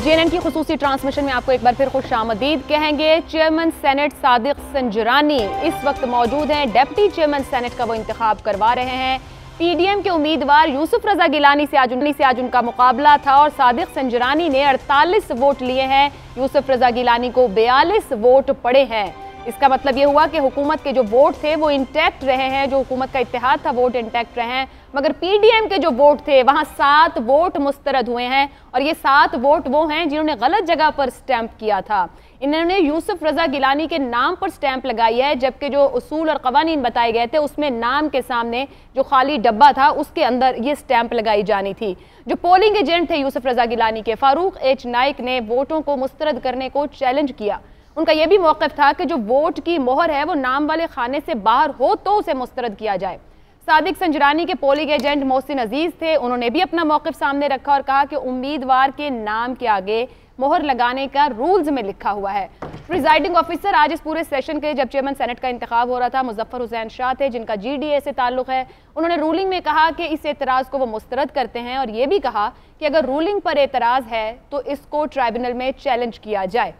JNN की खुसूसी transmission में आपको एक बार फिर खुशामदीद कहेंगे। चेयरमैन सेनेट सादिक संजरानी इस वक्त मौजूद हैं। डिप्टी चेयरमैन सेनेट का वो इंतखाब करवा रहे हैं। PDM के उम्मीदवार यूसुफ रजा गिलानी से आज उनका मुकाबला था और सादिक संजरानी ने 48 वोट लिए हैं। यूसुफ रजा गिलानी को 42 वोट पड़े हैं। इसका मतलब ये हुआ कि हुकूमत के जो वोट थे वो इंटैक्ट रहे हैं, जो हुकूमत का इत्तेहाद था वोट इंटैक्ट रहे हैं, मगर PDM के जो वोट थे वहाँ 7 वोट मुस्तरद हुए हैं और ये 7 वोट वो हैं जिन्होंने गलत जगह पर स्टैंप किया था। इन्होंने यूसुफ रजा गिलानी के नाम पर स्टैंप लगाई है, जबकि जो उसूल और कवानीन बताए गए थे उसमें नाम के सामने जो खाली डब्बा था उसके अंदर ये स्टैंप लगाई जानी थी। जो पोलिंग एजेंट थे यूसुफ रजा गिलानी के, फारूक H नाइक ने वोटों को मुस्तरद करने को चैलेंज किया। उनका यह भी मौक़िफ़ था कि जो वोट की मोहर है वो नाम वाले खाने से बाहर हो तो उसे मुस्तरद किया जाए। सादिक संजरानी के पोलिंग एजेंट मोहसिन अजीज़ थे, उन्होंने भी अपना मौक़िफ़ सामने रखा और कहा कि उम्मीदवार के नाम के आगे मोहर लगाने का रूल्स में लिखा हुआ है। प्रिजाइडिंग ऑफिसर आज इस पूरे सेशन के जब चेयरमैन सेनेट का इंतखाब हो रहा था मुजफ्फर हुसैन शाह थे, जिनका GDA से ताल्लुक़ है। उन्होंने रूलिंग में कहा कि इस एतराज़ को वो मुस्तरद करते हैं और ये भी कहा कि अगर रूलिंग पर एतराज़ है तो इसको ट्राइब्यूनल में चैलेंज किया जाए।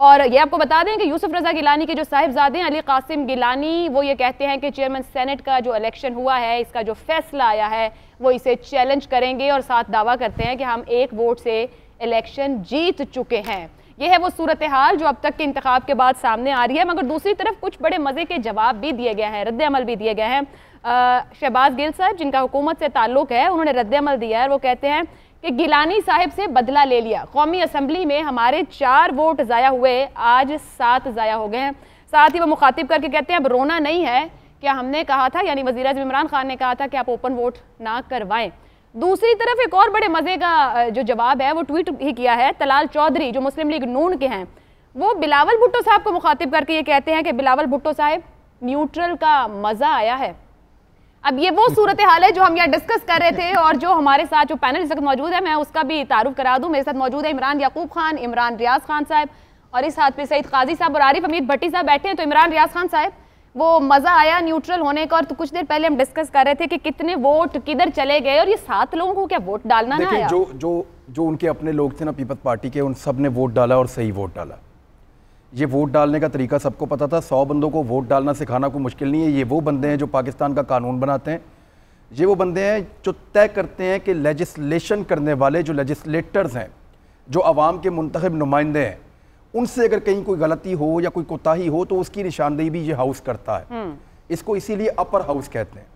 और ये आपको बता दें कि यूसुफ रजा गिलानी के जो साहिबजादे हैं अली कासिम गिलानी, वो ये कहते हैं कि चेयरमैन सेनेट का जो इलेक्शन हुआ है, इसका जो फैसला आया है वो इसे चैलेंज करेंगे और साथ दावा करते हैं कि हम 1 वोट से इलेक्शन जीत चुके हैं। यह है वो सूरत हाल जो अब तक के इंतखाब के बाद सामने आ रही है। मगर दूसरी तरफ कुछ बड़े मज़े के जवाब भी दिए गए हैं, रद्द अमल भी दिए गए हैं। शहबाज गिल साहब, जिनका हुकूमत से ताल्लुक़ है, उन्होंने रद्द अमल दिया है। वो कहते हैं कि गिलानी साहिब से बदला ले लिया। कौमी असम्बली में हमारे 4 वोट ज़ाया हुए, आज 7 ज़ाया हो गए हैं। साथ ही वो मुखातिब करके कहते हैं अब रोना नहीं है, क्या हमने कहा था, यानी वज़ीर-ए-आज़म इमरान खान ने कहा था कि आप ओपन वोट ना करवाएं। दूसरी तरफ एक और बड़े मज़े का जो जवाब है वो ट्वीट ही किया है तलाल चौधरी, जो मुस्लिम लीग नून के हैं। वो बिलावल भुट्टो साहब को मुखातिब करके ये कहते हैं कि बिलावल भुट्टो साहब, न्यूट्रल का मज़ा आया है। अब ये वो सूरत हाल है जो हम यहाँ डिस्कस कर रहे थे और जो हमारे साथ जो पैनल इस वक्त मौजूद है, मैं उसका भी तारुफ करा दूं। मेरे साथ मौजूद है इमरान याकूब खान, इमरान रियाज खान साहब और इस हाथ पे सईद काजी साहब और आरिफ हमीद भट्टी साहब बैठे हैं। तो इमरान रियाज खान साहब, वो मज़ा आया न्यूट्रल होने का, और तो कुछ देर पहले हम डिस्कस कर रहे थे कि कितने वोट किधर चले गए और ये 7 लोगों को क्या वोट डालना ना आया? जो उनके अपने लोग थे ना पीपल्स पार्टी के, उन सब ने वोट डाला और सही वोट डाला। ये वोट डालने का तरीका सबको पता था। 100 बंदों को वोट डालना सिखाना कोई मुश्किल नहीं है। ये वो बंदे हैं जो पाकिस्तान का कानून बनाते हैं। ये वो बंदे हैं जो तय करते हैं कि लेजिस्लेशन करने वाले जो लेजिस्लेटर्स हैं, जो अवाम के मुंतखब नुमाइंदे हैं, उनसे अगर कहीं कोई गलती हो या कोई कोताही हो तो उसकी निशानदेही भी ये हाउस करता है। इसको इसीलिए अपर हाउस कहते हैं।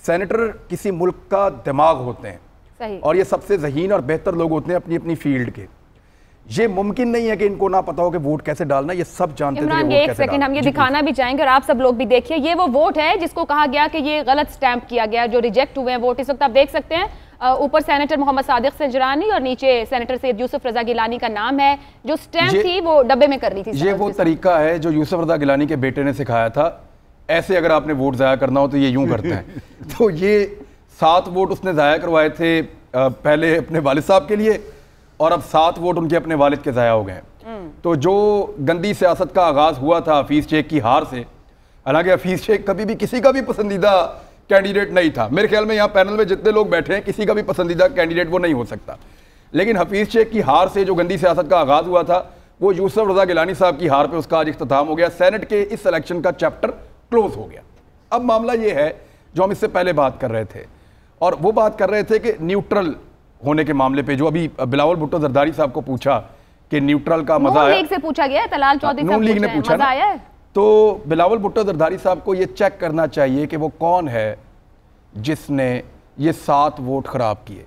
सेनेटर किसी मुल्क का दिमाग होते हैं। सही। और ये सबसे ज़हीन और बेहतर लोग होते हैं अपनी अपनी फील्ड के। ये मुमकिन नहीं है कि इनको ना पता हो कि वोट कैसे डालना, ये सब जानते थे। इमरान, एक सेकंड हम ये दिखाना भी चाहेंगे और आप सब लोग भी देखिए। ये वो वोट है जिसको कहा गया कि ये गलत स्टैंप किया गया, जो रिजेक्ट हुए हैं वोट। इस वक्त आप देख सकते हैं ऊपर सेनेटर मोहम्मद सादिक संजरानी और नीचे सेनेटर सैयद यूसुफ रजा गिलानी का नाम है। जो स्टैंप थी वो डब्बे में कर ली थी। ये वो तरीका है जो यूसुफ रजा गिलानी के बेटे ने सिखाया था। ऐसे अगर आपने वोट ज़ाया करना हो तो ये यूं करते हैं। तो ये 7 वोट उसने ज़ाया करवाए थे पहले अपने वालिद साहब के लिए, और अब 7 वोट उनके अपने वालिद के ज़ाया हो गए हैं। तो जो गंदी सियासत का आगाज़ हुआ था हफीज़ शेख की हार से, हालांकि हफीज़ शेख कभी भी किसी का भी पसंदीदा कैंडिडेट नहीं था। मेरे ख्याल में यहाँ पैनल में जितने लोग बैठे हैं किसी का भी पसंदीदा कैंडिडेट वो नहीं हो सकता। लेकिन हफीज़ शेख की हार से जो गंदी सियासत का आगाज़ हुआ था, वो यूसुफ रजा गिलानी साहब की हार पर उसका आज इख्तिताम हो गया। सेनेट के इस इलेक्शन का चैप्टर क्लोज हो गया। अब मामला ये है जो हम इससे पहले बात कर रहे थे, और वो बात कर रहे थे कि न्यूट्रल होने के मामले पे, जो अभी बिलावल भुट्टो जरदारी साहब को पूछा कि न्यूट्रल का मजा आया। लीग से पूछा गया है, तलाल चौधरी नून लीग ने पूछा ना, आया है? तो बिलावल भुट्टो जरदारी साहब को ये चेक करना चाहिए कि वो कौन है जिसने ये 7 वोट खराब किए।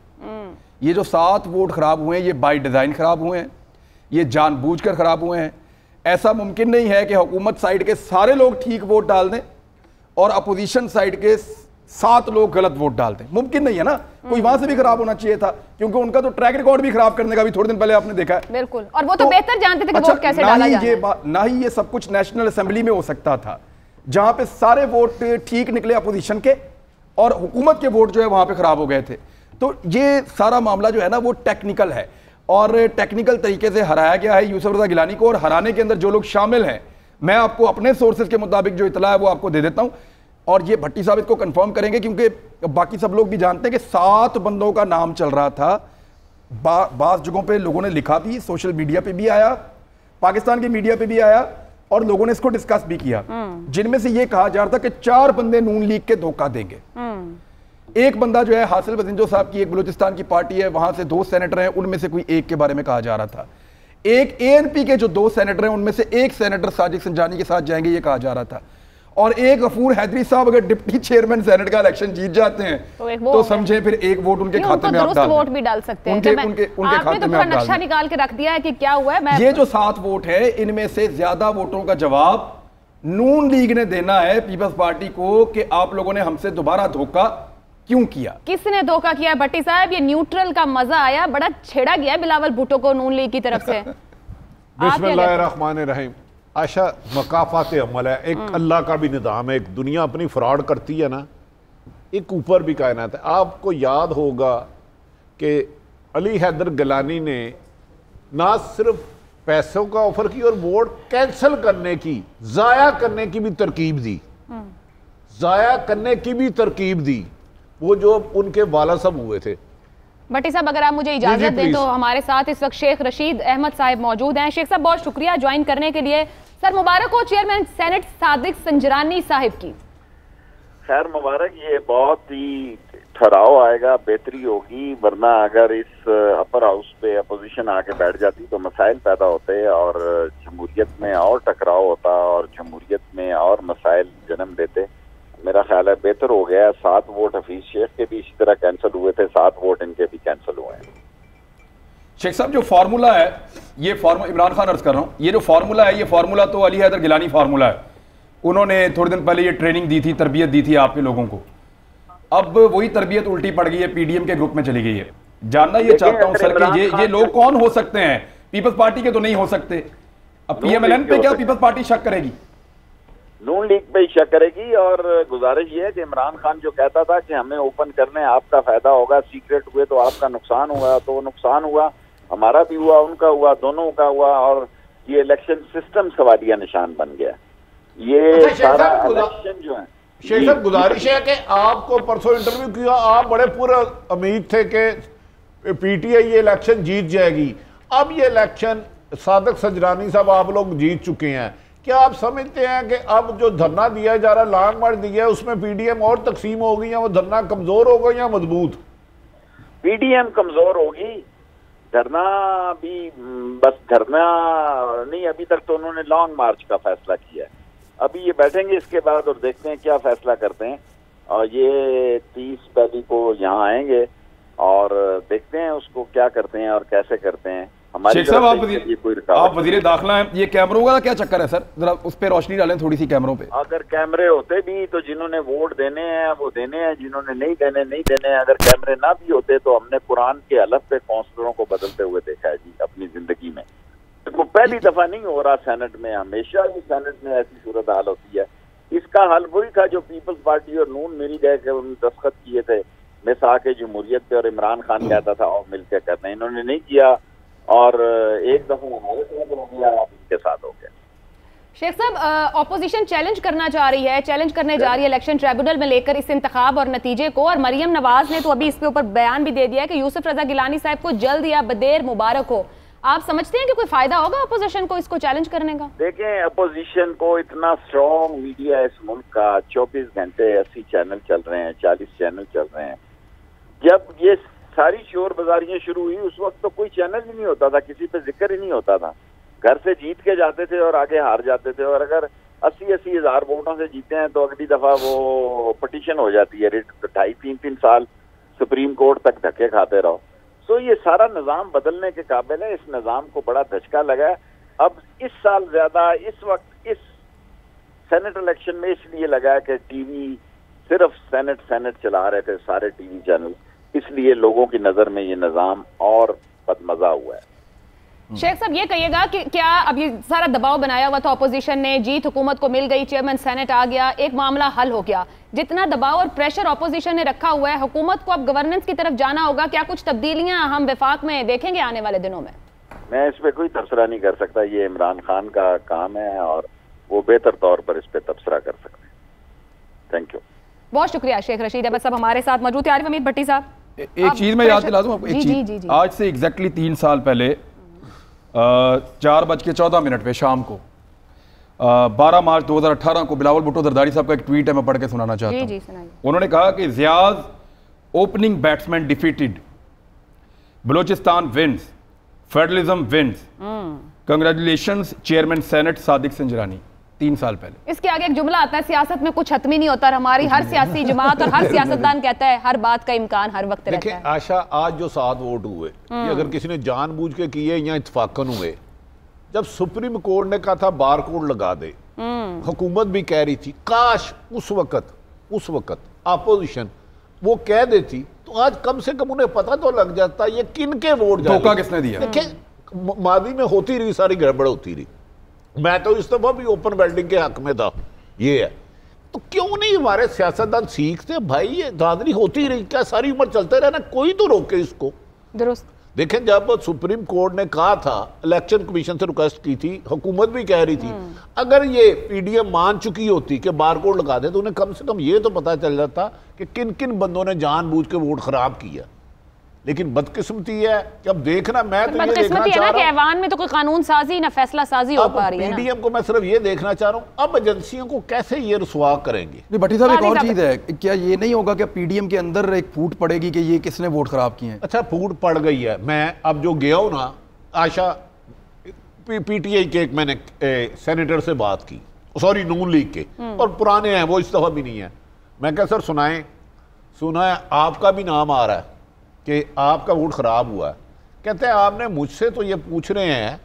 ये जो 7 वोट खराब हुए हैं ये बाय डिजाइन खराब हुए हैं, ये जानबूझकर खराब हुए हैं। ऐसा मुमकिन नहीं है कि हुकूमत साइड के सारे लोग ठीक वोट डाल दें और अपोजिशन साइड के 7 लोग गलत वोट डाल दें। मुमकिन नहीं है ना। कोई वहां से भी खराब होना चाहिए था, क्योंकि उनका तो ट्रैक रिकॉर्ड भी खराब करने का भी थोड़े दिन पहले आपने देखा है। बिल्कुल, और वो तो बेहतर जानते थे कि वोट कैसे डाला जाए। ना ही ये सब कुछ नेशनल असेंबली में हो सकता था, जहां पे सारे वोट ठीक निकले अपोजिशन के और हुकूमत के वोट जो है वहां पे खराब हो गए थे। तो ये सारा मामला जो है ना वो टेक्निकल है, और टेक्निकल तरीके से हराया गया है यूसुफ रजा गिलानी को। और हराने के अंदर जो लोग शामिल हैं, मैं आपको अपने सोर्सेज के मुताबिक जो इतला है वो आपको दे देता हूं, और ये भट्टी साहब इसको कंफर्म करेंगे, क्योंकि बाकी सब लोग भी जानते हैं कि 7 बंदों का नाम चल रहा था बाज़ जगहों पे लोगों ने लिखा भी, सोशल मीडिया पे भी आया, पाकिस्तान के मीडिया पे भी आया और लोगों ने इसको डिस्कस भी किया, जिनमें से ये कहा जा रहा था कि 4 बंदे नून लीग के धोखा देंगे। एक बंदा जो है हासिल बजिंजो साहब की एक बलूचिस्तान की पार्टी है, वहां से 2 सेनेटर हैं, उनमें से कोई एक के बारे में कहा जा रहा था। एक एएनपी के जो 2 सेनेटर हैं उनमें से एक सेनेटर साजिद संजानी के साथ जाएंगे, ये कहा जा रहा था। और एक गफूर हैदरी साहब अगर डिप्टी चेयरमैन सेनेट का इलेक्शन जीत जाते हैं तो समझे फिर एक वोट उनके खाते में आप डाल वोट भी डाल सकते हैं। उनके खाते में आप डाल नक्शा निकाल के रख दिया है कि क्या हुआ है। ये जो 7 वोट है, इनमें से ज्यादा वोटों का जवाब नून लीग ने देना है पीपल्स पार्टी को कि आप लोगों ने हमसे दोबारा धोखा क्यों किया। किसने धोखा किया भट्टी साहब? ये न्यूट्रल का मजा आया, बड़ा छेड़ा गया बिलावल भुट्टो को नून लीग की तरफ से। बिस्मिल्लाहिर्रहमानिर्रहीम। आशा मकाफात अमल है, एक अल्लाह का भी निज़ाम है, एक दुनिया अपनी फ्रॉड करती है ना, एक ऊपर भी कायनात है। आपको याद होगा कि अली हैदर गिलानी ने ना सिर्फ पैसों का ऑफर की और वोट कैंसिल करने की, ज़ाया करने की भी तरकीब दी, ज़ाया करने की भी तरकीब दी, वो जो उनके वाला सब हुए थे। भट्टी साहब अगर आप मुझे इजाजत दें तो हमारे साथ इस वक्त शेख रशीद अहमद साहब मौजूद हैं। शेख साहब बहुत शुक्रिया ज्वाइन करने के लिए। सर मुबारक हो चेयरमैन सेनेट सादिक संजरानी साहिब की। खैर मुबारक, ये बहुत ही ठहराव आएगा, बेहतरी होगी, वरना अगर इस अपर हाउस पे अपोजिशन आके बैठ जाती तो मसाइल पैदा होते और जमहूरियत में और टकराव होता और जमहूरियत में और मसाइल जन्म देते। मेरा ख्याल है बेहतर हो गया। 7 वोट हफीज शेख के भी इसी तरह कैंसिल हुए थे, 7 वोट इनके भी कैंसिल हुए हैं। शेख साहब जो फार्मूला है, ये फार्मूला इमरान खान अर्ज कर रहा हूँ, ये जो फार्मूला है, ये फार्मूला तो अली हैदर गिलानी फार्मूला है। उन्होंने थोड़े दिन पहले ये ट्रेनिंग दी थी, तरबियत दी थी आपके लोगों को। अब वही तरबियत उल्टी पड़ गई है, पीडीएम के ग्रुप में चली गई है। जानना ये चाहता हूँ सर कि ये लोग कौन हो सकते हैं? पीपल्स पार्टी के तो नहीं हो सकते। अब पीएमएलएन पे क्या पीपल्स पार्टी शक करेगी? नून लीग पे ही शक करेगी। और गुजारिश ये है कि इमरान खान जो कहता था कि हमें ओपन करने आपका फायदा होगा, सीक्रेट हुए तो आपका नुकसान हुआ, तो वो नुकसान हुआ, हमारा भी हुआ, उनका हुआ, दोनों का हुआ। और ये इलेक्शन सिस्टम सवालिया निशान बन गया। ये सारा इलेक्शन जो है। शेख साहब गुजारिश है कि आपको परसों इंटरव्यू किया, आप बड़े पूरा उम्मीद थे कि पीटीआई ये इलेक्शन जीत जाएगी। अब ये इलेक्शन सादिक संजरानी साहब आप लोग जीत चुके हैं। क्या आप समझते हैं कि अब जो धरना दिया जा रहा, लॉन्ग मार्च दिया है, उसमें पीडीएम और तकसीम होगी या वो धरना कमजोर होगा या मजबूत? पीडीएम कमजोर होगी, धरना भी बस धरना नहीं। अभी तक तो उन्होंने लॉन्ग मार्च का फैसला किया है। अभी ये बैठेंगे इसके बाद और देखते हैं क्या फैसला करते हैं। और ये 30 पहली को यहाँ आएंगे और देखते हैं उसको क्या करते हैं और कैसे करते हैं। शेख साहब आप वजीर दाखिला हैं, ये कैमरों का क्या चक्कर है सर? जरा उस पर रोशनी डालें थोड़ी सी कैमरों पे। अगर कैमरे होते भी तो जिन्होंने वोट देने हैं वो देने हैं, जिन्होंने नहीं देने नहीं देने हैं। अगर कैमरे ना भी होते तो हमने कुरान के अलग पे काउंसलरों को बदलते हुए देखा है जी अपनी जिंदगी में। तो पहली दफा नहीं हो रहा सेनेट में, हमेशा ही सेनेट में ऐसी सूरत हाल होती है। इसका हल वही था जो पीपल्स पार्टी और नून मिल गए के उन्होंने दस्तखत किए थे मिसाक जमहूरियत पे और इमरान खान कहता था और मिलकर करना, इन्होंने नहीं किया और एक दफा हमारे साथ हो गया, इनके साथ हो गया। शेख साहब ऑपोजिशन चैलेंज करना चाह रही है, चैलेंज करने जा रही है इलेक्शन ट्रिब्यूनल में लेकर इस इंतखाब और नतीजे को। और मरियम नवाज ने तो अभी इसके ऊपर बयान भी दे दिया है कि यूसुफ रजा गिलानी साहब को जल्द या बदेर मुबारक हो। आप समझते हैं कि कोई फायदा होगा अपोजिशन को इसको चैलेंज करने का? देखें, अपोजिशन को इतना स्ट्रॉन्ग मीडिया इस मुल्क का 24 घंटे 80 चैनल चल रहे हैं, 40 चैनल चल रहे हैं। जब ये सारी शोर बाजारियां शुरू हुई उस वक्त तो कोई चैनल ही नहीं होता था, किसी पे जिक्र ही नहीं होता था। घर से जीत के जाते थे और आगे हार जाते थे। और अगर 80-80 हज़ार वोटों से जीते हैं तो अगली दफा वो पटिशन हो जाती है, 2.5-3 साल सुप्रीम कोर्ट तक धक्के खाते रहो। सो ये सारा निज़ाम बदलने के काबिल है। इस निज़ाम को बड़ा धचका लगा है। अब इस साल ज्यादा इस वक्त इस सेनेट इलेक्शन में इसलिए लगा है कि टीवी सिर्फ सेनेट चला रहे थे सारे टीवी चैनल, इसलिए लोगों की नजर में ये निज़ाम और बदमजा हुआ है। शेख साहब ये कहिएगा कि क्या अब ये सारा दबाव बनाया हुआ था ऑपोजिशन ने, जीत हुकूमत को मिल गई, चेयरमैन सेनेट आ गया, एक मामला हल हो गया, जितना दबाव और प्रेशर ऑपोजिशन ने रखा हुआ है हुकूमत को अब गवर्नेंस की तरफ जाना होगा, क्या कुछ तब्दीलियां हम वफाक में देखेंगे आने वाले दिनों में? मैं इस पर कोई तबसरा नहीं कर सकता, ये इमरान खान का काम है और वो बेहतर तौर पर इस पर तबसरा कर सकते हैं। Thank you. बहुत शुक्रिया शेख रशीद अहमद साहब हमारे साथ मौजूद थे। आरिफ हमीद भट्टी साहब। एक चीज मैं याद दिला दूं आपको, एक चीज आज से एग्जैक्टली 3 साल पहले 4:14 पे शाम को 12 मार्च 2018 को बिलावल भुट्टो जरदारी साहब का एक ट्वीट है, मैं पढ़ के सुनाना चाहता हूं। उन्होंने कहा कि Ziad opening batsman defeated, Balochistan wins, federalism wins, congratulations chairman senate Sadiq Sanjrani. 3 साल पहले। इसके आगे एक जुमला आता है, सियासत में कुछ हतमी नहीं होता, हमारी हर सियासी जमात और हर सियासतदान कहता है हर बात का इम्कान हर वक्त रहता है। आशा, आज जो 7 वोट हुए ये अगर किसी ने जानबूझ के किए या इत्तफाकन हुए, जब सुप्रीम कोर्ट ने कहा था बार कोड लगा दे, हुकूमत भी कह रही थी काश उस वक्त अपोजिशन वो कह देती तो आज कम से कम उन्हें पता तो लग जाता ये किन के वोट धोखा किसने दिया। देखिए मादी में होती रही सारी गड़बड़ होती रही, मैं तो इस दफा भी ओपन वेल्डिंग के हक में था। ये है तो क्यों नहीं हमारे सियासतदान सीखते भाई, ये दादरी होती रही, क्या सारी उम्र चलते रहना, कोई तो रोके इसको। दुरुस्त। देखें जब सुप्रीम कोर्ट ने कहा था, इलेक्शन कमीशन से रिक्वेस्ट की थी, हुकूमत भी कह रही थी, अगर ये पीडीएम मान चुकी होती कि बारकोड लगा दे तो उन्हें कम से कम ये तो पता चल जाता कि किन किन बंदों ने जानबूझ के वोट खराब किया। लेकिन बदकिस्मती है कि अब देखना, मैं तो ये देखना चाह रहा हूं ऐवान में तो कोई कानून साजी ना फैसला साजी हो पा रही है। पीडीएम को मैं सिर्फ ये देखना चाह रहा हूं अब एजेंसियों को कैसे ये रुसवा करेंगे। नहीं भट्टी साहब, एक और चीज है, क्या ये नहीं होगा कि पीडीएम के अंदर एक फूट पड़ेगी कि ये किसने वोट खराब किए हैं? अच्छा, फूट पड़ गई है। मैं अब जो गया हूं ना, आशा पीटीआई के एक मैंने सेनेटर से बात की, सॉरी नून लीग के, और पुराने हैं वो, इस दफा भी नहीं है। मैं क्या सर सुना है आपका भी नाम आ रहा है कि आपका वोट खराब हुआ है। कहते हैं आपने मुझसे तो ये पूछ रहे हैं,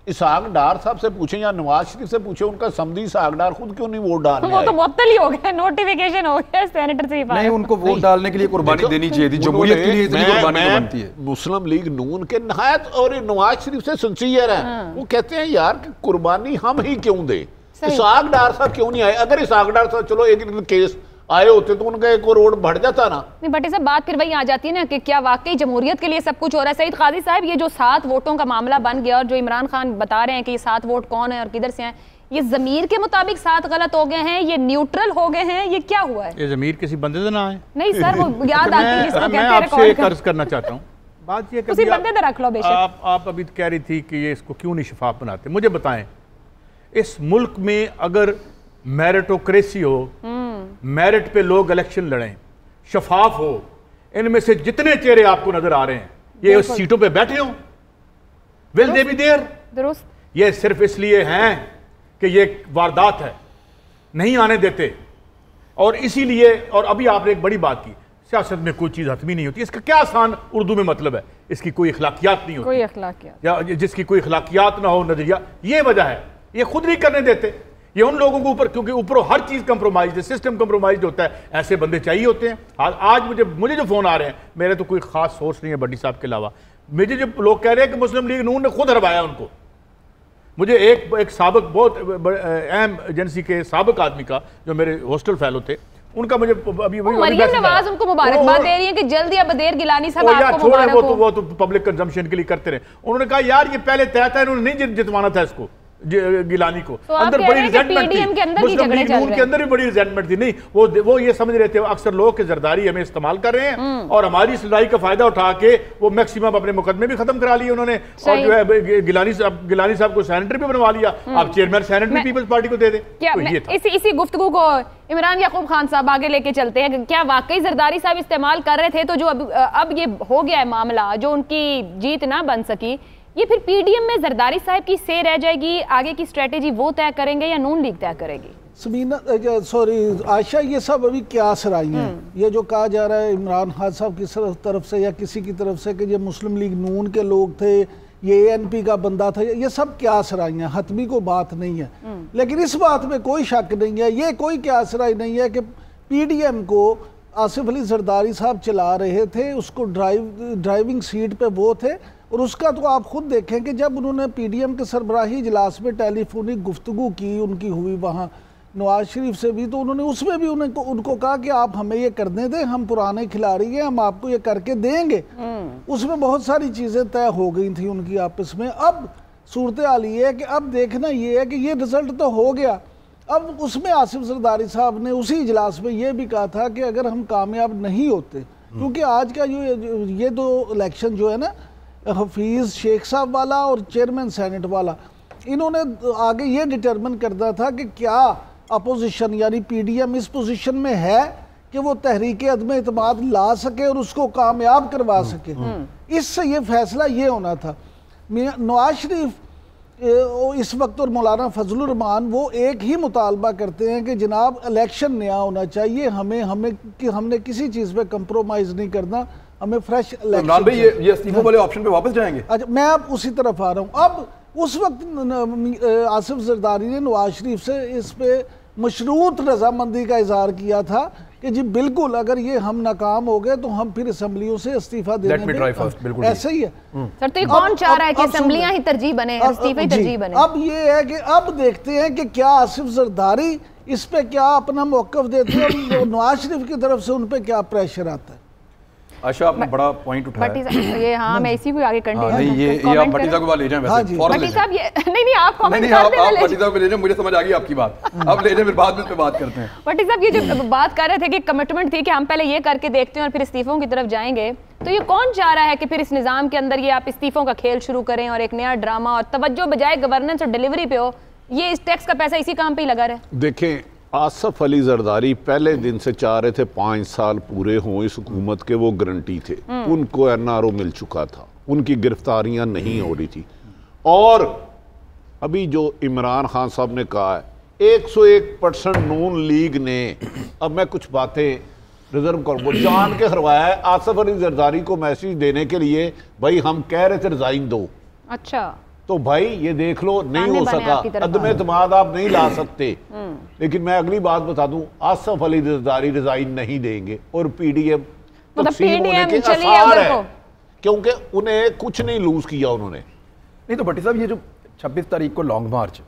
इसहाक डार साहब से पूछें या नवाज शरीफ से पूछें, उनका समधी इसहाक डार खुद क्यों नहीं वोट डालने वो तो मुअत्तल ही हो गया, नोटिफिकेशन हो गया सेनेटर से। नहीं, उनको वोट डालने के लिए कुर्बानी देनी चाहिए थी, जमहूरियत के लिए इतनी कुर्बानी तो बनती है। मुस्लिम लीग नून के नहायत और नवाज शरीफ से सिंसियर है, वो कहते हैं यार कि कुर्बानी हम ही क्यों दे, इसहाक डार साहब क्यों नहीं आए। अगर इसहाक डार साहब चलो एक केस आए होते तो उनका एक और वोट बढ़ जाता ना। नहीं भट्टी साहब, बात फिर वही आ जाती है ना कि क्या वाकई जमहूरियत के लिए सब कुछ हो रहा है। सईद काजी साहब, ये जो 7 वोटों का मामला बन गया और जो इमरान खान बता रहे हैं कि ये 7 वोट कौन है और किधर से हैं, ये जमीर के मुताबिक 7 गलत हो गए हैं, ये न्यूट्रल हो गए हैं, ये क्या हुआ है? ये जमीर किसी बंदे से ना है। नहीं सर, वो याद आती है जिसको कहते हैं। मैं आपसे एक अर्ज करना चाहता हूँ, बात ये उसी बंदे से रख लो बेशक। आप अभी कह रही थी कि ये इसको क्यों नहीं शफाफ बनाते। मुझे बताएं, इस मुल्क में अगर मेरिटोक्रेसी हो, मेरिट पे लोग इलेक्शन लड़ें, शफाफ हो, इनमें से जितने चेहरे आपको नजर आ रहे हैं ये उस सीटों पे बैठे हों, विल दे बी देयर? दुरुस्त। ये सिर्फ इसलिए हैं कि ये वारदात है, नहीं आने देते, और इसीलिए। और अभी आपने एक बड़ी बात की, सियासत में कोई चीज हतमी नहीं होती। इसका क्या आसान उर्दू में मतलब है, इसकी कोई अखलाकियात नहीं होती, कोई अखलाकियात, या जिसकी कोई अखलाकियात ना हो, नजरिया, ये वजह है। ये खुद नहीं करने देते, ये उन लोगों के ऊपर, क्योंकि ऊपर हर चीज कंप्रोमाइज है, सिस्टम कंप्रोमाइज होता है, ऐसे बंदे चाहिए होते हैं। आज मुझे जो फोन आ रहे हैं, मेरे तो कोई खास सोर्स नहीं है भट्टी साहब के अलावा, मुझे जो लोग कह रहे हैं कि मुस्लिम लीग नून ने खुद हरवाया उनको। मुझे एक साबिक बहुत अहम एजेंसी के साबिक आदमी का, जो मेरे हॉस्टल फेलो थे, उनका मुझे अभी मरियम नवाज उनको मुबारकबाद दे रही है कि जल्द या बदेर गिलानी साहब आपको मुबारक हो। वो तो पब्लिक कंजम्पशन के लिए करते रहे। उन्होंने कहा यार ये पहले तय था, इन्होंने नहीं जितवाना था इसको, गिलानी को। तो अंदर बड़ी रिजेंटमेंट थी, मुस्लिम लीग नून के अंदर भी बड़ी रिजेंटमेंट थी। नहीं, वो ये समझ रहे थे अक्सर लोग कि जरदारी हमें इस्तेमाल कर रहे हैं और हमारी इस लड़ाई का फायदा उठा के वो मैक्सिमम अपने मुकदमे भी खत्म करा लिए उन्होंने, और जो है गिलानी साहब को सेनेटर भी बनवा लिया। अब चेयरमैन सेनेट भी पीपल्स पार्टी को दे दे। इसी गुफ्तगू को इमरान याकूब खान साहब आगे लेके चलते हैं। क्या वाकई जरदारी साहब इस्तेमाल कर रहे थे? तो जो अब ये हो गया है मामला, जो उनकी जीत ना बन सकी, ये फिर पीडीएम में जरदारी साहब की से रह जाएगी, आगे की स्ट्रेटेजी वो तय करेंगे या नून लीग तय करेगी? समीना, सॉरी आयशा, ये सब अभी क्या सराई हैं। ये जो कहा जा रहा है इमरान खान साहब की तरफ से या किसी की तरफ से कि ये मुस्लिम लीग नून के लोग थे, ये एएनपी का बंदा था, ये सब क्या सराई हैं, हतमी को बात नहीं है। लेकिन इस बात में कोई शक नहीं है, ये कोई क्या सराई नहीं है कि पीडीएम को आसिफ अली जरदारी साहब चला रहे थे, उसको ड्राइविंग सीट पे वो थे। और उसका तो आप खुद देखें कि जब उन्होंने पीडीएम के सरबराही इजलास में टेलीफोनिक गुफ्तगू की, उनकी हुई वहाँ नवाज शरीफ से भी, तो उन्होंने उसमें भी उनको कहा कि आप हमें ये करने दें, हम पुराने खिलाड़ी हैं, हम आपको ये करके देंगे। उसमें बहुत सारी चीज़ें तय हो गई थी उनकी आपस में। अब सूरत हाल ये है कि अब देखना ये है कि ये रिजल्ट तो हो गया। अब उसमें आसिफ जरदारी साहब ने उसी इजलास में ये भी कहा था कि अगर हम कामयाब नहीं होते क्योंकि आज का ये दो इलेक्शन जो है ना, हफीज़ शेख साहब वाला और चेयरमैन सेनेट वाला, इन्होंने आगे ये डिटरमिन करना था कि क्या अपोजिशन यानी पीडीएम इस पोजीशन में है कि वो तहरीक अदम एतमाद ला सके और उसको कामयाब करवा सके। इससे ये फैसला ये होना था। नवाज शरीफ इस वक्त और मौलाना फजलुर रहमान वो एक ही मुतालबा करते हैं कि जनाब इलेक्शन नया होना चाहिए, हमने किसी चीज़ पे कंप्रोमाइज़ नहीं करना, हमें फ्रेश इलेक्शन। भाई ये इस्तीफों वाले ऑप्शन पे वापस जाएंगे। अच्छा, मैं अब उसी तरफ आ रहा हूँ। अब उस वक्त आसिफ जरदारी ने नवाज शरीफ से इस पे मशरूत रजामंदी का इजहार किया था कि जी बिल्कुल अगर ये हम नाकाम हो गए तो हम फिर असेंबलियों से इस्तीफा देने में, ऐसे ही है सर। तो ये कौन चाह रहा है कि असेंबलियां ही तरजीह बने, इस्तीफे ही तरजीह बने? अब ये है कि अब देखते हैं कि क्या आसिफ जरदारी इस पे क्या अपना मौक़िफ़ देते हैं और नवाज शरीफ की तरफ से उन पे क्या प्रेशर आता है। अच्छा, आपने बड़ा पॉइंट उठाया ये। हाँ, मैं इसी को आगे कंटिन्यू। नहीं, ये आप भट्टी साहब को ले जाएं वैसे। भट्टी साहब ये नहीं आप कमेंट नहीं, आप भट्टी साहब को ले जाएं, मुझे समझ आ गई आपकी बात। अब ले जाएं, फिर बाद में इस पे बात करते हैं। भट्टी साहब ये जो बात कर रहे थे कि कमिटमेंट थी कि हम पहले ये करके देखते हैं और फिर इस्तीफों की तरफ जाएंगे, तो ये कौन चाह रहा है कि फिर इस निज़ाम के अंदर ये आप इस्तीफों का खेल शुरू करें और एक नया ड्रामा और तवज्जो बजाय गवर्नेंस और डिलीवरी पे हो, ये इस टैक्स का पैसा इसी काम पे ही लगा रहे? देखें, आसफ अली जरदारी पहले दिन से चाह रहे थे 5 साल पूरे हों इस हुकूमत के, वो गारंटी थे। उनको एनआरओ मिल चुका था, उनकी गिरफ्तारियां नहीं हो रही थी। और अभी जो इमरान खान साहब ने कहा है 101% नून लीग ने, अब मैं कुछ बातें रिजर्व कर वो जान के हरवाया है आसफ अली जरदारी को मैसेज देने के लिए, भाई हम कह रहे थे रिजाइन दो। अच्छा, तो भाई ये देख लो, नहीं हो सका, अदम एतमाद आप नहीं ला सकते। लेकिन मैं अगली बात बता दूं, आसफ अली जरदारी रिजाइन नहीं देंगे और पीडीएम तकसीम होने के आसार है, क्योंकि उन्हें कुछ नहीं लूज किया उन्होंने। नहीं तो भट्टी साहब, ये जो 26 तारीख को लॉन्ग मार्च,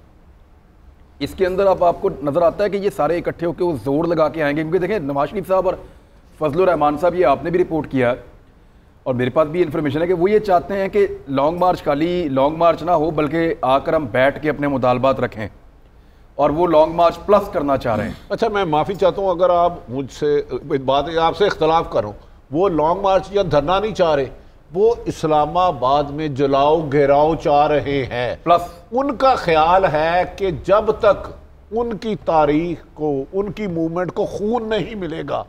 इसके अंदर अब आपको नजर आता है कि ये सारे इकट्ठे होकर वो जोर लगा के आएंगे? क्योंकि देखें, नवाज शरीफ साहब और फजलुर रहमान साहब, ये आपने भी रिपोर्ट किया और मेरे पास भी इन्फॉर्मेशन है कि वो ये चाहते हैं कि लॉन्ग मार्च खाली लॉन्ग मार्च ना हो, बल्कि आकर हम बैठ के अपने मुतालबात रखें, और वो लॉन्ग मार्च प्लस करना चाह रहे हैं। अच्छा, मैं माफ़ी चाहता हूँ अगर आप मुझसे बात आपसे इख्तलाफ करूँ, वो लॉन्ग मार्च या धरना नहीं चाह रहे, वो इस्लामाबाद में जलाओ घेराव चाह रहे हैं। प्लस उनका ख्याल है कि जब तक उनकी तारीख को, उनकी मूवमेंट को खून नहीं मिलेगा,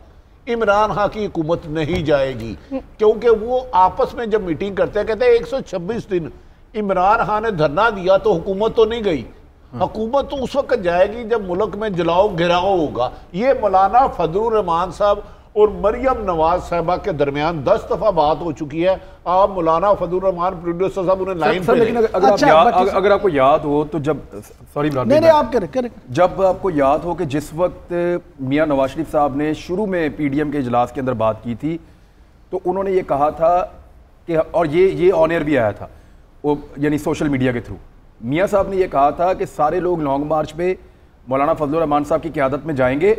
इमरान खान की हुकूमत नहीं जाएगी। क्योंकि वो आपस में जब मीटिंग करते हैं कहते हैं 126 दिन इमरान खान ने धरना दिया तो हुकूमत तो नहीं गई, हुकूमत तो उस वक्त जाएगी जब मुल्क में जलाओ घेराव होगा। ये मौलाना फजलुर रहमान साहब और मरियम नवाज साहबा के दरमियान 10 दफा बात हो चुकी है। आप मौलाना फजलुर रहमान प्रोड्यूसर साहब उन्हें लाइन पे, लेकिन अगर आपको याद हो तो जब आप करें, जब आपको याद हो कि जिस वक्त मियां नवाज शरीफ साहब ने शुरू में पीडीएम के इजलास के अंदर बात की थी, तो उन्होंने ये कहा था कि, और ये ऑन एयर भी आया था वो, यानी सोशल मीडिया के थ्रू, मियां साहब ने ये कहा था कि सारे लोग लॉन्ग मार्च पे मौलाना फजलुर रहमान साहब की क़यादत में जाएंगे,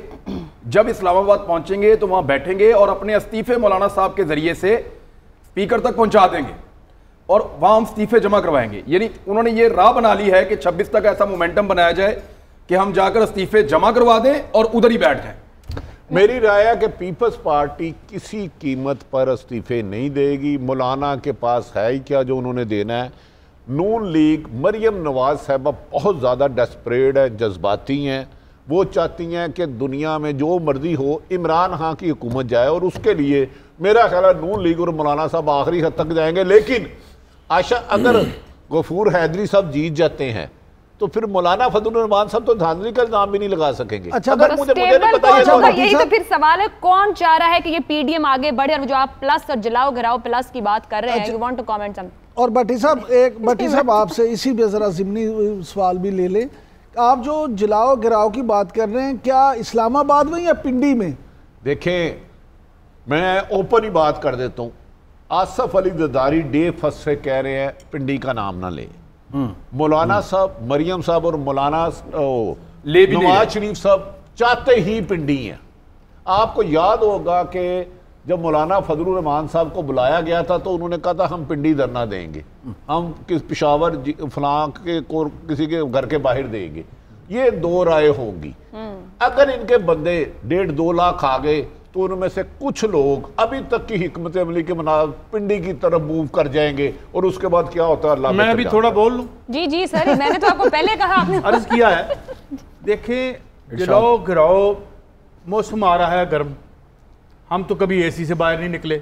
जब इस्लामाबाद पहुंचेंगे तो वहां बैठेंगे और अपने इस्तीफे मौलाना साहब के जरिए से स्पीकर तक पहुंचा देंगे और वहां हम इस्तीफे जमा करवाएंगे। यानी उन्होंने ये राह बना ली है कि 26 तक ऐसा मोमेंटम बनाया जाए कि हम जाकर इस्तीफे जमा करवा दें और उधर ही बैठ जाएं। मेरी राय है कि पीपल्स पार्टी किसी कीमत पर इस्तीफे नहीं देगी। मौलाना के पास है ही क्या जो उन्होंने देना है। नून लीग, मरियम नवाज साहबा बहुत ज़्यादा डेस्परेट है, जज्बाती हैं। वो चाहती हैं कि दुनिया में जो मर्जी हो इमरान खान की हुकूमत जाए, और उसके लिए मेरा ख्याल है नून लीग और मौलाना साहब आखिरी हद तक जाएंगे। लेकिन आशा, अगर गफूर हैदरी साहब जीत जाते हैं तो फिर मौलाना फजलुर रहमान साहब तो धांधली का इल्जाम भी नहीं लगा सकेंगे। अच्छा, अगर मुझे नहीं पता, यही तो फिर सवाल है, कौन चाह रहा है कि ये पीडीएम आगे बढ़े? और जो आप प्लस और जलाओ घराओ प्लस की बात कर रहे हैं, you want to comment something? और भट्टी साहब आपसे इसी पे जरा ज़िमनी सवाल भी ले लें। आप जो जलाओ गिराओ की बात कर रहे हैं, क्या इस्लामाबाद में या पिंडी में? देखें, मैं ओपन ही बात कर देता हूँ। आसफ अली जरदारी डे फर्स्ट से कह रहे हैं पिंडी का नाम ना ले। मौलाना साहब, मरियम साहब और मौलाना नवाज शरीफ साहब चाहते ही पिंडी हैं। आपको याद होगा कि जब मौलाना फजलुर रहमान साहब को बुलाया गया था तो उन्होंने कहा था हम पिंडी धरना देंगे, हम किस पेशावर फलां के को किसी के घर के बाहर देंगे। ये दो राय होंगी। अगर इनके बंदे 1.5-2 लाख आ गए तो उनमें से कुछ लोग अभी तक की हिकमत अमली के मना पिंडी की तरफ मूव कर जाएंगे और उसके बाद क्या होता है अल्लाह। मैं भी थोड़ा बोल लूं? जी जी सर, मैंने तो आपको पहले कहा, आपने अर्ज किया है। देखें, जलाओ गिराओ, मौसम आ रहा है गर्म, हम तो कभी एसी से बाहर नहीं निकले।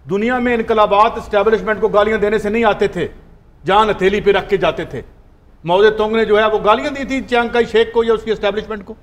दुनिया में इनकलाबात एस्टेब्लिशमेंट को गालियां देने से नहीं आते थे, जान हथेली पे रख के जाते थे। मौजे तोंग ने जो है वो गालियां दी थी चियांकाई शेख को या उसकी एस्टेब्लिशमेंट को।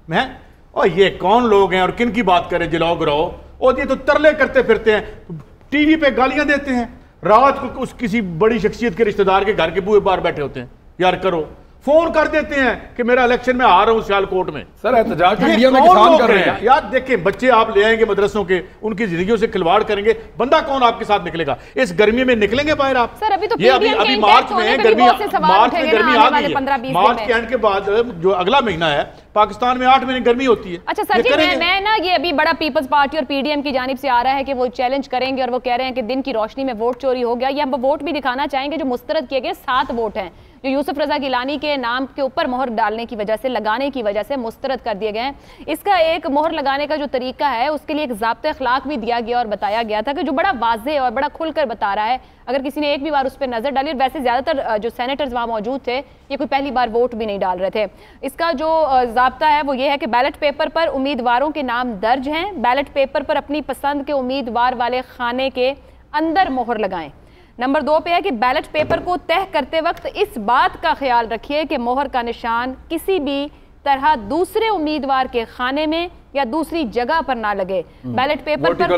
मैं और ये कौन लोग हैं और किन की बात करें, जलाओ गिराओ, और ये तो तरले करते फिरते हैं, टीवी पे गालियां देते हैं, रात को उस किसी बड़ी शख्सियत के रिश्तेदार के घर के बूहे बाहर बैठे होते हैं, यार करो, फोन कर देते हैं कि मेरा इलेक्शन में आ रहा हूं सियालकोट में। सर एहतजाज इंडिया में किसान कर रहे हैं यार। देखें, बच्चे आप ले आएंगे मदरसों के, उनकी जिंदगियों से खिलवाड़ करेंगे, बंदा कौन आपके साथ निकलेगा? इस गर्मी में निकलेंगे बाहर आप? सर अभी तो ये अभी मार्च में गर्मी, मार्च में गर्मी आ गई है। मार्च के एंड के बाद जो अगला महीना है, पाकिस्तान में 8 महीने गर्मी होती है। अच्छा सर जी, मैं ना ये अभी बड़ा पीपल्स पार्टी और पीडीएम की जानिब से आ रहा है कि वो चैलेंज करेंगे और वो कह रहे हैं कि दिन की रोशनी में वोट चोरी हो गया। ये हम वोट भी दिखाना चाहेंगे जो मुस्तरद किए गए 7 वोट हैं, जो यूसुफ रजा गिलानी के नाम के ऊपर मोहर डालने की वजह से, लगाने की वजह से मुस्तरद कर दिए गए हैं। इसका एक मोहर लगाने का जो तरीका है उसके लिए एक ज़ाब्ते अखलाक भी दिया गया और बताया गया था कि जो बड़ा वाज़े और बड़ा खुलकर बता रहा है, अगर किसी ने एक भी बार उस पर नजर डाली। और वैसे ज्यादातर जो सेनेटर्स वहां मौजूद थे ये कोई पहली बार वोट भी नहीं डाल रहे थे। इसका जो ज़ाब्ता है वो ये है कि बैलेट पेपर पर उम्मीदवारों के नाम दर्ज हैं, बैलेट पेपर पर अपनी पसंद के उम्मीदवार वाले खाने के अंदर मोहर लगाएं। नंबर 2 पे है कि बैलेट पेपर को तय करते वक्त इस बात का ख्याल रखिए कि मोहर का निशान किसी भी तरह दूसरे उम्मीदवार के खाने में या दूसरी जगह पर ना लगे। बैलेट पेपर पर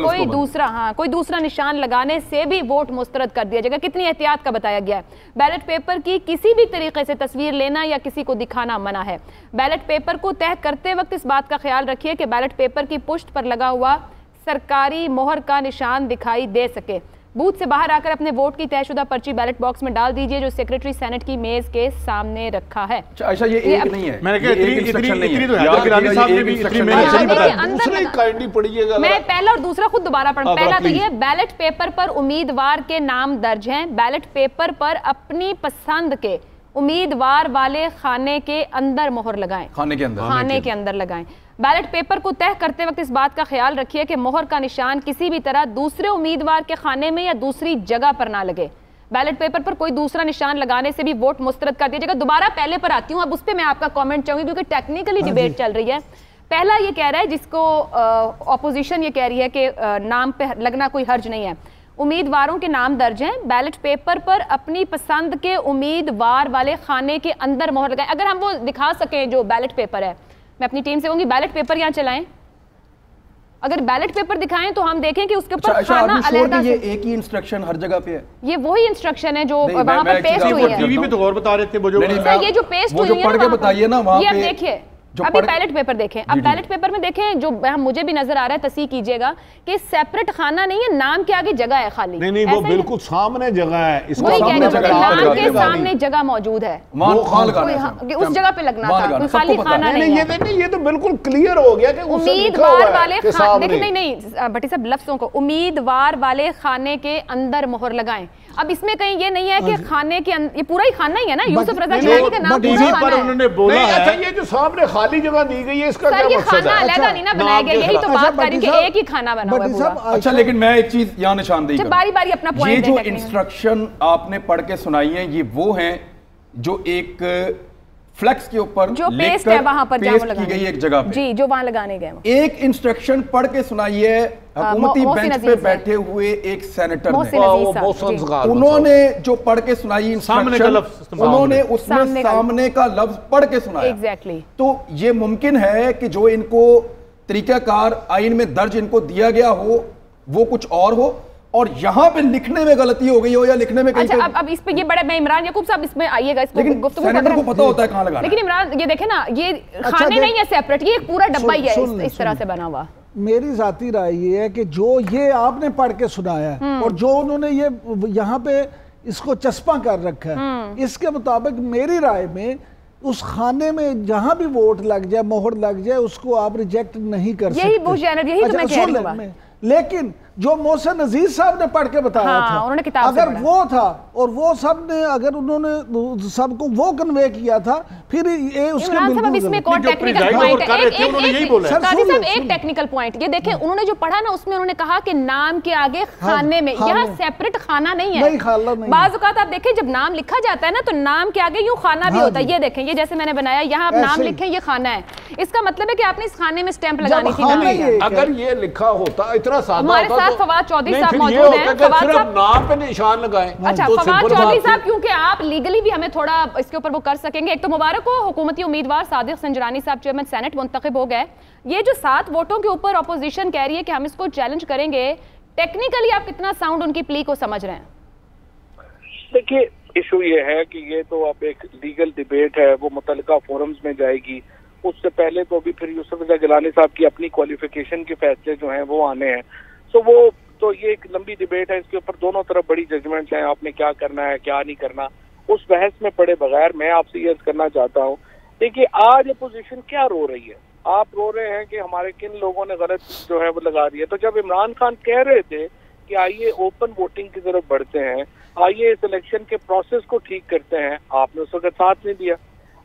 कोई दूसरा निशान लगाने से भी वोट मुस्तरद कर दिया जाएगा। कितनी एहतियात का बताया गया है। बैलेट पेपर की किसी भी तरीके से तस्वीर लेना या किसी को दिखाना मना है। बैलेट पेपर को तय करते वक्त इस बात का ख्याल रखिए कि बैलेट पेपर की पुष्ट पर लगा हुआ सरकारी मोहर का निशान दिखाई दे सके। बूथ से बाहर आकर अपने वोट की तयशुदा पर्ची बैलेट बॉक्स में डाल दीजिए जो सेक्रेटरी सेनेट की मेज के सामने रखा है। अच्छा, ये एक नहीं है, मैंने कहा इतनी तो है। गिलानी साहब ने भी इतनी मैंने सही बताया। दूसरा काइंडली पढ़िएगा, मैं पहला और दूसरा खुद दोबारा पढ़। पहला तो ये, बैलेट पेपर पर उम्मीदवार के नाम दर्ज हैं, बैलेट पेपर पर अपनी पसंद के उम्मीदवार वाले खाने के अंदर मोहर लगाएं, खाने के अंदर लगाएं। बैलेट पेपर को तय करते वक्त इस बात का ख्याल रखिए कि मोहर का निशान किसी भी तरह दूसरे उम्मीदवार के खाने में या दूसरी जगह पर ना लगे। बैलेट पेपर पर कोई दूसरा निशान लगाने से भी वोट मुस्तरद कर दिया जाएगा। दोबारा पहले पर आती हूँ, अब उस पर मैं आपका कमेंट चाहूंगी क्योंकि टेक्निकली डिबेट चल रही है। पहला ये कह रहा है, जिसको ऑपोजिशन ये कह रही है कि नाम पे लगना कोई हर्ज नहीं है। उम्मीदवारों के नाम दर्ज हैं, बैलेट पेपर पर अपनी पसंद के उम्मीदवार वाले खाने के अंदर मोहर लगाएं। अगर हम वो दिखा सकें जो बैलेट पेपर है, मैं अपनी टीम से कहूंगी बैलेट पेपर यहाँ चलाएं। अगर बैलेट पेपर दिखाएं तो हम देखें कि उसके ऊपर खाना अलग ये एक ही इंस्ट्रक्शन हर जगह पे है। ये वही इंस्ट्रक्शन है जो वहां पर पेस्ट हुई है। टीवी पे तो और बता रहे थे वो जो ये जो पेस्ट हुई है, पढ़ के बताइए ना वहां पे। देखिए अभी बैलेट पेपर देखें, अब बैलेट पेपर में देखें जो मुझे भी नजर आ रहा है, तस्दीक कीजिएगा कि सेपरेट खाना नहीं है, नाम के आगे जगह है खाली। नहीं वो बिल्कुल सामने जगह है, इसको नाम के सामने जगह मौजूद है, उस जगह पे लगना था, कोई खाली खाना नहीं है। ये तो बिल्कुल क्लियर हो गया कि उम्मीदवार वाले खाने, नहीं भट्टी साहब लफ्जों को, उम्मीदवार वाले खाने के अंदर मोहर लगाएं। अब इसमें कहीं ये नहीं है कि खाने के अंदर, ये पूरा ही खाना ही है ना, यूसुफ रजा गिलानी का नाम पूरा खाना है। उन्होंने बोला है। अच्छा, ये जो सामने खाली जगह दी गई है इसका क्या मकसद है? अलग नहीं ना बनाया गया, यही तो बात करी कि एक ही खाना बना हुआ है पूरा। अच्छा, लेकिन मैं एक चीज यहाँ निशानदेही करूं, बारी बारी अपना पॉइंट, ये जो इंस्ट्रक्शन आपने पढ़ के सुनाई है ये वो हैं जो एक फ्लेक्स के ऊपर जो पेस्ट है वहां पर पेस्ट की गई एक जगह पे, जी जो वहां लगाने गए। एक इंस्ट्रक्शन पढ़ के सुनाई है हुकूमती बेंच पे बैठे हुए एक सेनेटर ने, उन्होंने जो पढ़ के सुनाई इंस्ट्रक्शन, उन्होंने उसमें सामने का लफ्ज पढ़ के सुनाया। एग्जैक्टली। तो ये मुमकिन है कि जो इनको तरीकाकार आइन में दर्ज इनको दिया गया हो वो कुछ और हो और यहाँ पे लिखने में गलती हो गई हो या लिखने में कहीं। अच्छा, अब इस पे ये बड़े, मैं इमरान याकूब साहब इसमें आइएगा, इसको गुफ्तगू को पता होता है कहाँ लगाना। लेकिन इमरान ये देखे ना, ये खाने नहीं है सेपरेट, ये पूरा डब्बा ही है इस तरह से बना हुआ। मेरी जाती राय ये है कि जो ये आपने पढ़ के सुनाया है और जो उन्होंने ये यहाँ पे इसको चस्पा कर रखा है, इसके मुताबिक मेरी राय में उस खाने में जहां भी वोट लग जाए, मोहर लग जाए, उसको आप रिजेक्ट नहीं कर सकते। यही तो मैं कह रही हूं। लेकिन जो मोहसिन अजीज साहब ने पढ़ के बताया था, उन्होंने किताब अगर वो था और वो सब ने अगर उन्होंने सबको वो कन्वे किया था, फिर ये उसके बिल्कुल इसमें एक और टेक्निकल पॉइंट है। काजी साहब एक टेक्निकल पॉइंट ये देखें, उन्होंने जो पढ़ा ना उसमें उन्होंने कहा कि नाम के आगे खाने में, यहाँ सेपरेट खाना नहीं है। बाज़ औक़ात आप देखें जब नाम लिखा जाता है ना तो नाम के आगे यूं खाना भी होता है। ये देखें, ये जैसे मैंने बनाया, यहाँ आप नाम लिखें ये खाना है, इसका मतलब है कि आपने इस खाने में स्टैंप लगानी थी। अगर ये लिखा होता इतना सादा हमारे होता साथ फवाद चौधरी साहब मौजूद हैं। फवाद साहब नाम पे निशान लगाएं। अच्छा फवाद चौधरी साहब, क्योंकि आप लीगली भी हमें थोड़ा इसके ऊपर वो कर सकेंगे। एक तो मुबारक हो, हुकूमती उम्मीदवार सादिक संजरानी साहब चेयरमैन सेनेट मुंतखब हो गए। ये जो 7 वोटों के ऊपर अपोजिशन कह रही है कि हम इसको चैलेंज करेंगे, टेक्निकली आप कितना साउंड उनकी प्ली को समझ रहे हैं? देखिए इशू ये है कि ये तो अब एक लीगल डिबेट है, वो मुतल्लिका फोरम्स में जाएगी। उससे पहले तो अभी फिर यूसुफ रज़ा गिलानी साहब की अपनी क्वालिफिकेशन के फैसले जो हैं वो आने हैं। तो ये एक लंबी डिबेट है, इसके ऊपर दोनों तरफ बड़ी जजमेंट्स हैं, आपने क्या करना है क्या नहीं करना। उस बहस में पड़े बगैर मैं आपसे ये करना चाहता हूँ, देखिए आज अपोजिशन क्या रो रही है। आप रो रहे हैं कि हमारे किन लोगों ने गलत जो है वो लगा दी है। तो जब इमरान खान कह रहे थे कि आइए ओपन वोटिंग की तरफ बढ़ते हैं, आइए इस इलेक्शन के प्रोसेस को ठीक करते हैं, आपने उस वक्त साथ नहीं दिया।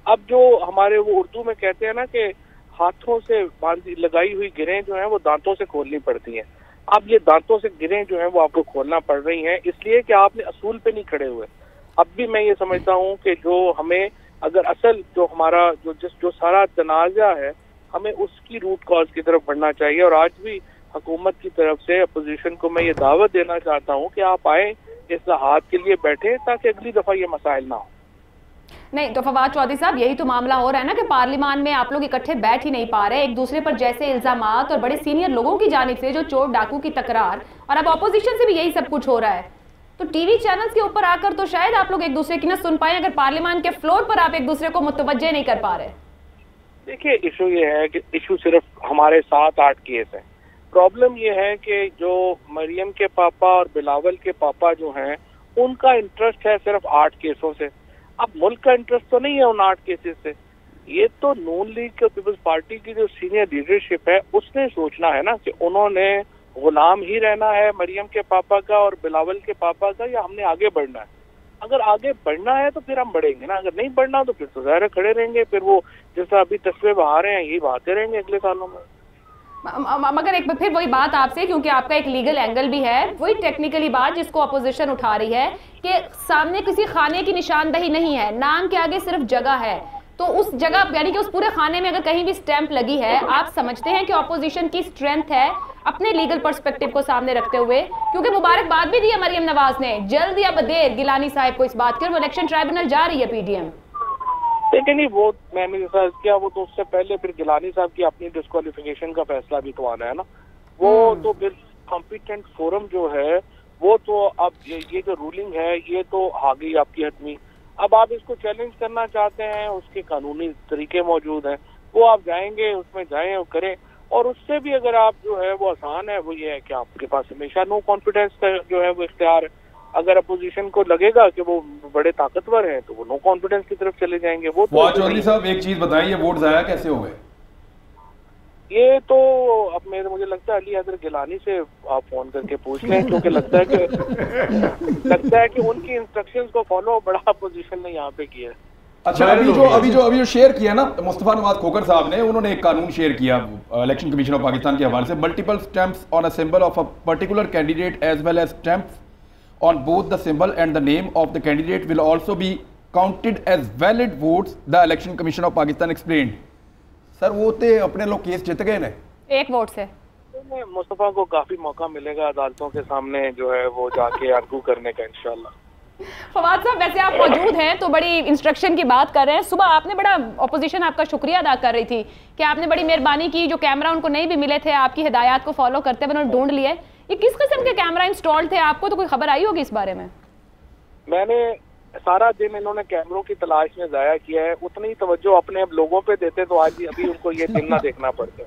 अब जो हमारे वो उर्दू में कहते हैं ना कि हाथों से बांधी लगाई हुई गिरें जो हैं वो दांतों से खोलनी पड़ती हैं। अब ये दांतों से गिरें जो हैं वो आपको खोलना पड़ रही हैं, इसलिए कि आपने असूल पे नहीं खड़े हुए। अब भी मैं ये समझता हूँ कि जो हमें अगर असल जो हमारा जो सारा तनाज़ा है, हमें उसकी रूट कॉज की तरफ बढ़ना चाहिए। और आज भी हुकूमत की तरफ से अपोजिशन को मैं ये दावत देना चाहता हूँ कि आप आए, इस्लाहात के लिए बैठे, ताकि अगली दफा ये मसाइल ना हो। नहीं तो फवाद चौधरी साहब, यही तो मामला हो रहा है ना कि पार्लियामान में आप लोग इकट्ठे बैठ ही नहीं पा रहे, एक दूसरे पर जैसे इल्जामात और बड़े सीनियर लोगों की जानिब से जो चोर डाकू की तकरार, और अब ऑपोजिशन से भी यही सब कुछ हो रहा है। तो टीवी चैनल्स के ऊपर आकर तो शायद आप लोग एक दूसरे की ना सुन पाए, अगर पार्लियामान के फ्लोर पर आप एक दूसरे को मुतवज्जे नहीं कर पा रहे। देखिए इशू ये है कि इशू सिर्फ हमारे 7-8 केस हैं। प्रॉब्लम ये है कि जो मरियम के पापा और बिलावल के पापा जो हैं उनका इंटरेस्ट है सिर्फ 8 केसों से। अब मुल्क का इंटरेस्ट तो नहीं है उन 8 केसेस से। ये तो नून लीग के पीपल्स पार्टी की जो सीनियर लीडरशिप है उसने सोचना है ना कि उन्होंने गुलाम ही रहना है मरियम के पापा का और बिलावल के पापा का, या हमने आगे बढ़ना है। अगर आगे बढ़ना है तो फिर हम बढ़ेंगे ना, अगर नहीं बढ़ना तो फिर तो ज़ाहिर खड़े रहेंगे, फिर वो जैसा अभी तस्वीर बहा रहे हैं यही बहाते रहेंगे अगले सालों में। मगर एक फिर वही बात आपसे, क्योंकि आपका एक लीगल एंगल भी है, वही टेक्निकली बात जिसको अपोजिशन उठा रही है कि सामने किसी खाने की निशानदही नहीं है, नाम के आगे सिर्फ जगह है। तो उस जगह यानी कि उस पूरे खाने में अगर कहीं भी स्टैंप लगी है, आप समझते हैं कि अपोजिशन की स्ट्रेंथ है अपने लीगल पर्सपेक्टिव को सामने रखते हुए? क्योंकि मुबारकबाद भी दी है मरियम नवाज ने, जल्द या बदेर गिलानी साहब को इस बात कर, वो इलेक्शन ट्राइब्यूनल जा रही है पीडीएम। लेकिन नहीं, वो मैंने जैसा किया वो तो उससे पहले फिर गिलानी साहब की अपनी डिस्क्वालिफिकेशन का फैसला भी तो आना है ना। वो तो फिर कॉम्पिटेंट फोरम जो है वो तो अब ये जो रूलिंग है ये तो आ गई आपकी हतमी। अब आप इसको चैलेंज करना चाहते हैं, उसके कानूनी तरीके मौजूद हैं, वो आप जाएंगे उसमें जाएं और करें। और उससे भी अगर आप जो है वो आसान है, वो ये है कि आपके पास हमेशा नो कॉन्फिडेंस का जो है वो इख्तियार है। अगर अपोजिशन को लगेगा कि वो बड़े ताकतवर हैं तो वो नो कॉन्फिडेंस की तरफ चले जाएंगे। वो तो चौधरी साहब एक चीज बताइए, वोट जाया कैसे हो गए? ये तो अब मुझे लगता है अली हैदर गिलानी से आप फोन करके पूछ लें, क्योंकि लगता है कि उनकी इंस्ट्रक्शंस को फॉलो बड़ा अपोजिशन ने यहाँ पे किया है। अच्छा, अभी जो शेयर किया ना मुस्तफा नवाज खोकर साहब ने, उन्होंने एक कानून शेयर किया इलेक्शन कमीशन ऑफ पाकिस्तान के हवाले से, multiple stamps on a symbol of a particular candidate as well as stamps on both the symbol and the name of the candidate will also be counted as valid votes, the election commission of Pakistan explained. Sir वो तो अपने लोग case जीत गए ना 1 vote से। मुस्तफा को काफी मौका मिलेगा अदालतों के सामने जो है वो जाके आर्गू करने का इंशाल्लाह। फवाद साहब, वैसे आप मौजूद हैं तो बड़ी इंस्ट्रक्शन की बात कर रहे हैं। सुबह आपने बड़ा ऑपोजिशन आपका शुक्रिया अदा कर रही थी कि आपने बड़ी मेहरबानी की, जो कैमरा उनको नहीं भी मिले थे आपकी हिदायत को फॉलो करते हुए उन्होंने ढूंढ लिए। ये किस किस्म के कैमरा इंस्टॉल्ड थे? आपको तो कोई खबर आई होगी इस बारे में? मैंने सारा दिन इन्होंने कैमरों की तलाश में जाया किया है, उतनी तवज्जो अपने अब लोगों पे देते तो आज अभी उनको ये दिन ना देखना पड़ता।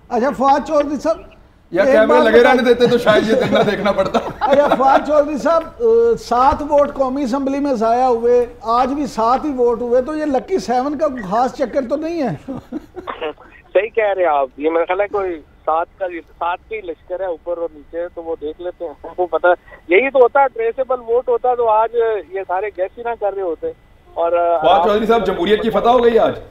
अच्छा फवाद चौधरी साहब, या कैमरे लगे रहने देते तो शायद ये दिन ना देखना पड़ता। अच्छा फवाद चौधरी साहब, 7 वोट कौमी असम्बली में जाया हुए, आज भी 7 ही वोट हुए, तो ये लकी 7 का खास चक्कर तो नहीं है? सही कह रहे हैं आप, ये मेरा ख्याल है कोई सात के ही लश्कर है ऊपर और नीचे, तो वो देख लेते हैं, वो पता यही तो होता है। ट्रेसेबल वोट होता तो आज ये सारे गैस ही ना कर रहे होते। और फवाद चौधरी साहब, जमहूरियत की फतह हो गई आज।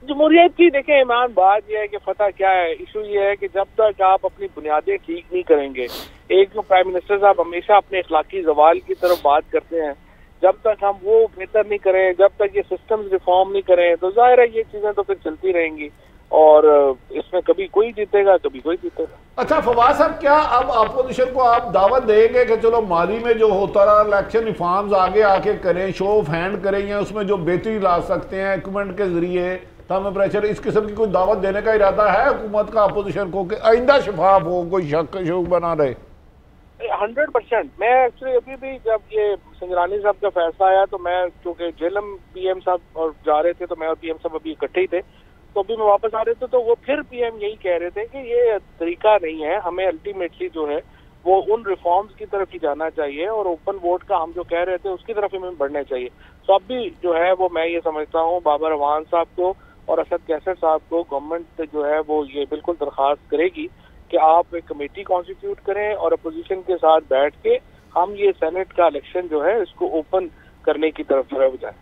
जमहूरियत की देखें ईमान, बात यह है कि फतह क्या है, इशू ये है कि जब तक आप अपनी बुनियादें ठीक नहीं करेंगे, एक तो प्राइम मिनिस्टर साहब हमेशा अपने इखलाकी जवाल की तरफ बात करते हैं, जब तक हम वो बेहतर नहीं करें, जब तक ये सिस्टम्स रिफॉर्म नहीं करें, तो जाहिर है ये चीजें तो फिर चलती रहेंगी और इसमें कभी कोई जीतेगा कभी कोई जीतेगा। अच्छा फवाद साहब, क्या अब अपोजिशन को आप दावत देंगे कि चलो माली में जो होता रहा इलेक्शन रिफॉर्म्स आगे आके करें, शो ऑफ हैंड करें, या उसमें जो बेहतरी ला सकते हैं इक्विपमेंट के जरिए, तम प्रेशर, इस किस्म की कोई दावत देने का इरादा है हुकूमत का अपोजिशन को कि आइंदा शफाफ हो, कोई शक शुक बना रहे? 100%। मैं एक्चुअली अभी भी जब ये संजरानी साहब का फैसला आया तो मैं, चूंकि जेलम पीएम साहब और जा रहे थे तो मैं और पीएम साहब अभी इकट्ठे ही थे, तो अभी मैं वापस आ रहे थे तो वो फिर पीएम यही कह रहे थे कि ये तरीका नहीं है, हमें अल्टीमेटली जो है वो उन रिफॉर्म्स की तरफ ही जाना चाहिए और ओपन वोट का हम जो कह रहे थे उसकी तरफ हमें बढ़ना चाहिए। तो अब भी जो है वो मैं ये समझता हूँ बाबर अवान साहब को और असद कैसर साहब को गवर्नमेंट जो है वो ये बिल्कुल दरख्वास्त करेगी कि आप एक कमेटी कॉन्स्टिट्यूट करें और अपोजिशन के साथ बैठ के हम ये सेनेट का इलेक्शन जो है इसको ओपन करने की तरफ जो है जाए।